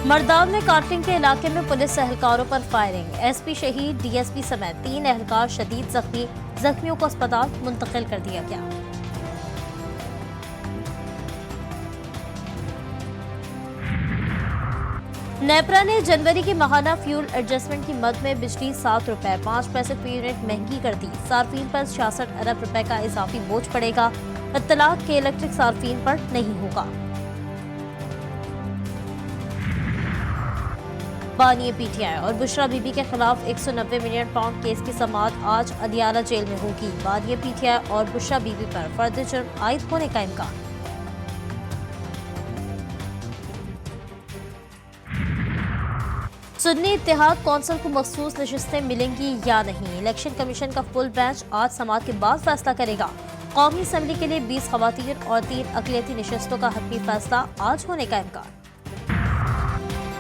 मरदाव में कार्टिंग के इलाके में पुलिस एहलकारों पर फायरिंग। एसपी शहीद, डीएसपी समेत 3 एहलकार शदीद जख्मी। जख्मियों को अस्पताल मुंतकिल कर दिया गया। नेपरा ने जनवरी की माहाना फ्यूल एडजस्टमेंट की मद में बिजली 7 रुपए 5 पैसे फी यूनिट महंगी कर दी। सार्फिन पर 66 अरब रुपए का इजाफी बोझ पड़ेगा। इत्तलाक के इलेक्ट्रिक सार्फिन पर नहीं होगा। बानी पीटीआई और बुशरा बीबी के खिलाफ 190 मिलियन पाउंड केस की समाअत आज अदियाला जेल में होगी। बानी पीटीआई और बुशरा बीबी पर फर्द जुर्म आयद होने का इम्कान। सुन्नी इत्तेहाद कौंसिल को मखसूस नशिस्तें मिलेंगी या नहीं, इलेक्शन कमीशन का फुल बेंच आज समाअत के बाद फैसला करेगा। कौमी असम्बली के लिए 20 खवातीन और 3 अक़लियती नशिस्तों का हतमी फैसला आज होने का इम्कान।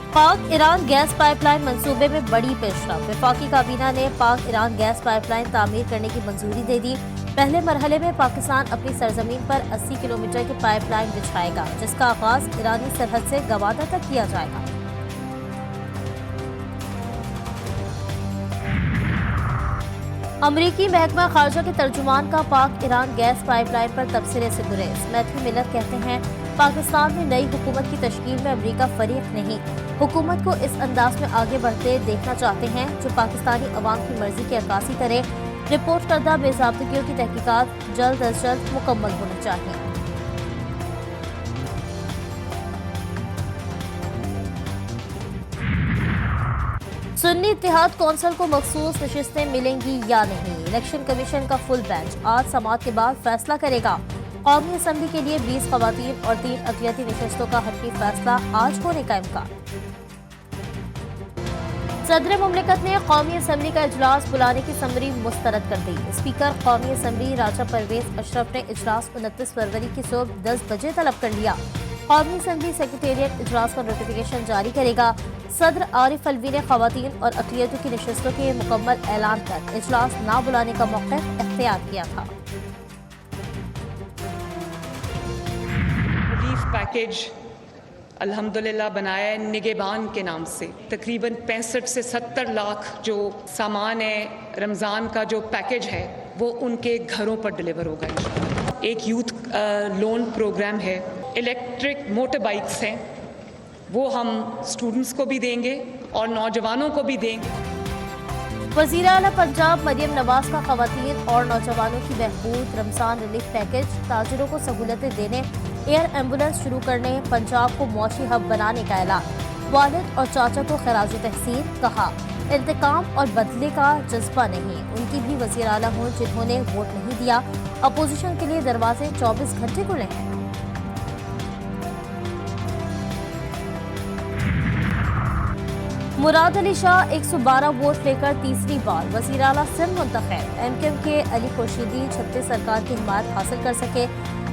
पाक ईरान गैस पाइपलाइन मंसूबे में बड़ी पेशरफ। वफाकी काबीना ने पाक ईरान गैस पाइपलाइन तामीर करने की मंजूरी दे दी। पहले मरहले में पाकिस्तान अपनी सरजमीन पर 80 किलोमीटर की पाइपलाइन बिछाएगा, जिसका आगाज ईरानी सरहद से गवादा तक किया जाएगा। अमरीकी महकमा खारजा के तर्जुमान का पाक ईरान गैस पाइपलाइन पर तबसरे से गुरेज। मैथ्यू मिलर कहते हैं, पाकिस्तान में नई हुकूमत की तश्कील में अमरीका फरीक नहीं, हुकूमत को इस अंदाज में आगे बढ़ते देखना चाहते हैं जो पाकिस्तानी अवाम की मर्जी की अक्कासी करे। रिपोर्ट करदा बेज़ाब्तगियों की तहकीकात जल्द अज जल्द मुकम्मल होनी चाहिए। सुन्नी इत्तेहाद कौंसिल को मखसूस नशिस्तें मिलेंगी या नहीं, इलेक्शन कमीशन का फुल बेंच आज समाअत के बाद फैसला करेगा। कौमी असम्बली के लिए 20 खवातीन और 3 अक़लियती नशिस्तों का हतमी फैसला आज होने का इम्कान। सदर मुमलिकत ने कौमी असम्बली का इजलास बुलाने की समरी मुस्तरद कर दी। स्पीकर कौमी असम्बली राजा परवेज अशरफ ने इजलास 29 फरवरी की सुबह 10 बजे तलब कर लिया। कौमी असम्बली सेक्रेटेरिएट इजलास का नोटिफिकेशन जारी करेगा। सदर आरिफ अलवी ने खवातीन और अक़लियतों की नशिस्तों के मुकम्मल ऐलान कर इजलास न बुलाने का मौक़िफ़ इख्तियार किया था। रिलीफ पैकेज अल्हम्दुलिल्लाह बनाया है निगहबान के नाम से। तकरीबन 65 से 70 लाख जो सामान है, रमज़ान का जो पैकेज है वो उनके घरों पर डिलीवर होगा इंशाअल्लाह। एक यूथ लोन प्रोग्राम है, इलेक्ट्रिक मोटर बाइक्स हैं, वो हम स्टूडेंट्स को भी देंगे और नौजवानों को भी देंगे। वज़ीर आला पंजाब मरियम नवाज का खवातीन और नौजवानों की बहबूद रमज़ान रिलीफ पैकेज, ताजिरों को सहूलतें देने, एयर एम्बुलेंस शुरू करने, पंजाब को मौशी हब बनाने का ऐलान। वालिद और चाचा को खराज तहसीन, कहा इंतकाम और बदले का जज्बा नहीं, उनकी भी वज़ीर आला हों जिन्होंने वोट नहीं दिया। अपोजिशन के लिए दरवाजे 24 घंटे खुले हैं। मुराद अली शाह 112 वोट लेकर तीसरी बार वज़ीर आला सिंध मुंतखब। एमकेएम के अली खुर्शीदी 36 सरकार की हिमायत हासिल कर सके।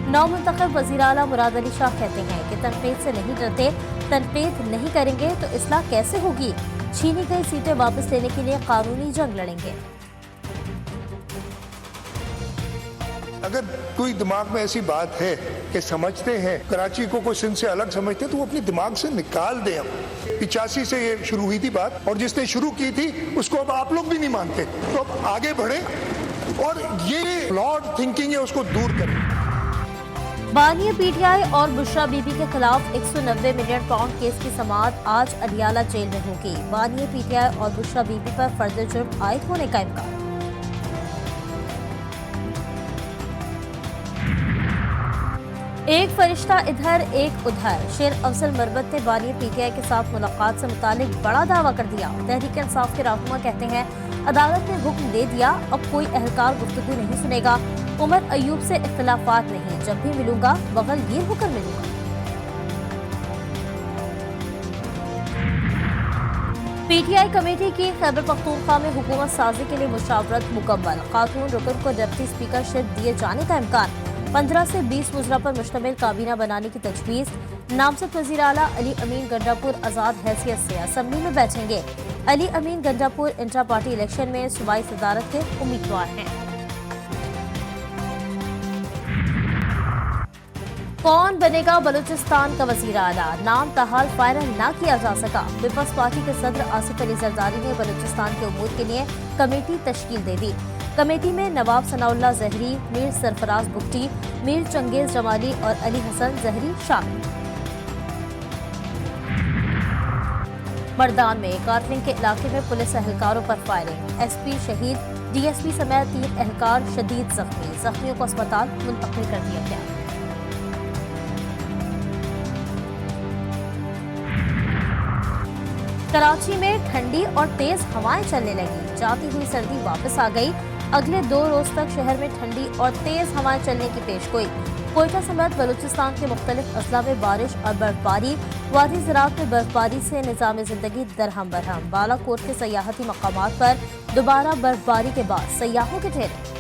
नौ मुंतखब वज़ीर आला मुराद अली शाह कहते हैं कि तनकीद से नहीं डरते, तनकीद नहीं करेंगे तो इस्लाह कैसे होगी। छीनी गई सीटें वापस लेने के लिए कानूनी जंग लड़ेंगे। अगर कोई दिमाग में ऐसी बात है कि समझते हैं कराची को कोई सिंध से अलग समझते हैं तो वो अपने दिमाग से निकाल दें। 85 से ये शुरू हुई थी बात, और जिसने शुरू की थी उसको अब आप लोग भी नहीं मानते, तो अब आगे बढ़े और ये फ्लॉड थिंकिंग है उसको दूर करें। बानी पीटीआई और बुशरा बीबी के खिलाफ 190 मिलियन पाउंड केस की समाअत आज अदियाला जेल में होगी। बानी पीटीआई और बुशरा बीबी पर फर्द जुर्म आयद होने का इम्कान। एक फरिश्ता इधर एक उधर। शेर अफजल मरबत ने बानी पीटीआई के साथ मुलाकात से मुतालिक बड़ा दावा कर दिया। तहरीक इंसाफ के रहनुमा कहते हैं, अदालत ने हुक्म दे दिया, अब कोई अहलकार गुफ्तगू नहीं सुनेगा। उमर अयूब से इख्तिलाफात नहीं, जब भी मिलूंगा बगल ये होकर मिलूंगा। पीटीआई कमेटी की खैबर पख्तूनख्वा में हुकूमत साजी के लिए मुशावरत मुकम्मल। खातून रुकन को डिप्टी स्पीकरशिप दिए जाने का इम्कान। 15 से 20 वज़रा पर मुश्तमिल काबीना बनाने की तजवीज़। नामजद वज़ीर आला अली अमीन गंडापुर आज़ाद हैसियत से असम्बली में बैठेंगे। अली अमीन गंडापुर इंट्रा पार्टी इलेक्शन में सूबाई सदारत के उम्मीदवार हैं। कौन बनेगा बलूचिस्तान का वजीर आला, नाम ताहाल फाइनल ना किया जा सका। पीपल्स पार्टी के सदर आसिफ अली जरदारी ने बलूचिस्तान के उमूर के लिए कमेटी तश्कील दे दी। कमेटी में नवाब सनाउल्लाह जहरी, मीर सरफराज बुगटी, मीर चंगेज जमाली और अली हसन जहरी शामिल। मर्दान में काटलिंग के इलाके में पुलिस एहलकारों पर फायरिंग, एसपी शहीद, डीएसपी समेत 3 एहलकार शदीद जख्मी। जख्मियों को अस्पताल मुंतकिल कर दिया गया। कराची में ठंडी और तेज हवाएं चलने लगी, जाती हुई सर्दी वापस आ गई। अगले 2 रोज तक शहर में ठंडी और तेज हवाएं चलने की पेशगोई। कोयटा समेत बलूचिस्तान के मुख्तलिफ अजला में बारिश और बर्फबारी। वादी ज़राअत में बर्फबारी से निज़ाम ज़िंदगी दरहम बरहम। बालाकोट के सयाहती मकामात पर दोबारा बर्फबारी के बाद सयाहों के ठेरे।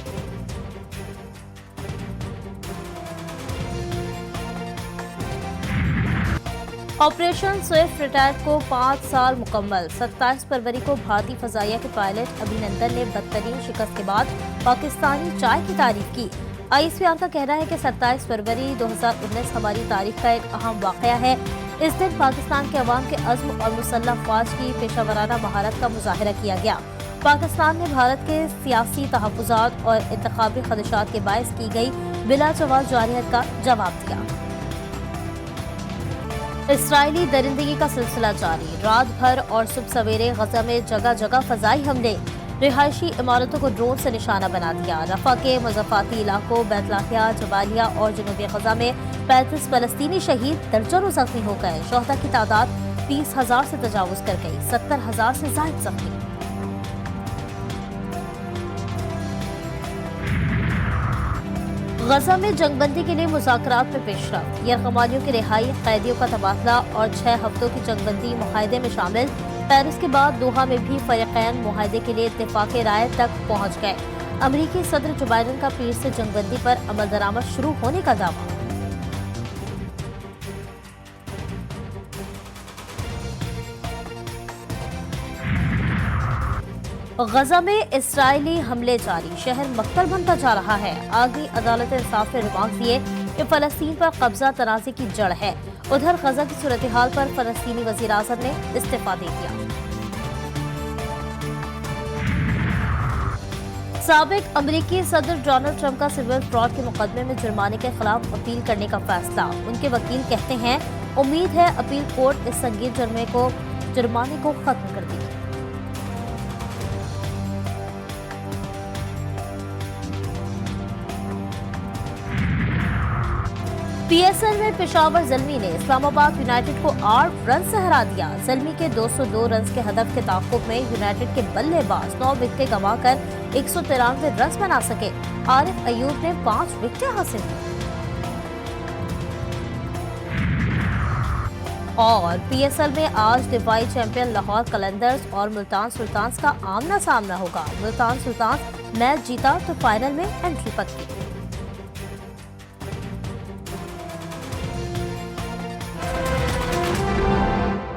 ऑपरेशन स्विफ्ट रिटायर्ड को 5 साल मुकम्मल। 27 फरवरी को भारतीय फजाइया के पायलट अभिनंदन ने बदतरीन शिकस्त के बाद पाकिस्तानी चाय की तारीफ की। आईएसपीआर का कहना है कि 27 फरवरी 2019 हमारी तारीख का एक अहम वाकया है। इस दिन पाकिस्तान के अवाम के अज़्म और मुसल्लह फ़ौज की पेशावराना महारत का मुजाहिरा किया गया। पाकिस्तान ने भारत के सियासी तहफ़्फ़ुज़ात और इंतख़ाबी ख़दशात के बायस की गई बिला जवाब जारहियत का जवाब दिया। इसराइली दरिंदगी का सिलसिला जारी, रात भर और सुबह सवेरे गजा में जगह जगह फजाई हमले। रिहायशी इमारतों को ड्रोन से निशाना बना दिया। रफा के मज़ाफ़ाती इलाकों बैतलाहिया, जबालिया और जनूबी गजा में 35 फ़लस्तीनी शहीद, दर्जनों जख्मी हो गए। शोहदा की तादाद 30,000 से तजावुज़ कर गई, 70,000 से ज़ायद जख्मी। गजा में जंगबंदी के लिए मुज़ाकरात में पेशरफ्त, यरगमालियों की रिहाई, कैदियों का तबादला और 6 हफ्तों की जंगबंदी मुआहदे में शामिल। पेरिस के बाद दोहा में भी फ़रीक़ैन मुआहदे के लिए इत्तेफ़ाक़ राय तक पहुँच गए। अमरीकी सदर जो बाइडन का पीर से जंगबंदी पर अमल दरामद शुरू होने का दावा। गजा में इसराइली हमले जारी, शहर मक्तल बनता जा रहा है। आगरी अदालत इंसाफ ने रिमार्क दिए कि फ़लस्तीन पर कब्जा तनाज़े की जड़ है। उधर गजा की सूरत हाल पर फ़लस्तीनी वज़ीर आज़म ने इस्तीफ़ा दे दिया। साबिक अमरीकी सदर डोनाल्ड ट्रंप का सिविल फ्रॉड के मुकदमे में जुर्माने के खिलाफ अपील करने का फैसला। उनके वकील कहते हैं उम्मीद है अपील कोर्ट इस संगीन जुर्माने को खत्म कर देगी। पीएसएल में पेशावर ज़ल्मी ने इस्लामाबाद यूनाइटेड को 8 रन से हरा दिया। ज़ल्मी के 202 रन के हदफ के ताक़ुब में यूनाइटेड के बल्लेबाज 9 विकेटें गंवाकर 193 रन बना सके। आरिफ अयूब ने 5 विकेटें हासिल की। और पीएसएल में आज दिफाई चैंपियन लाहौर कलंदर्स और मुल्तान सुल्तान्स का आमना सामना होगा। मुल्तान सुल्तान्स मैच जीता तो फाइनल में एंट्री पक्की।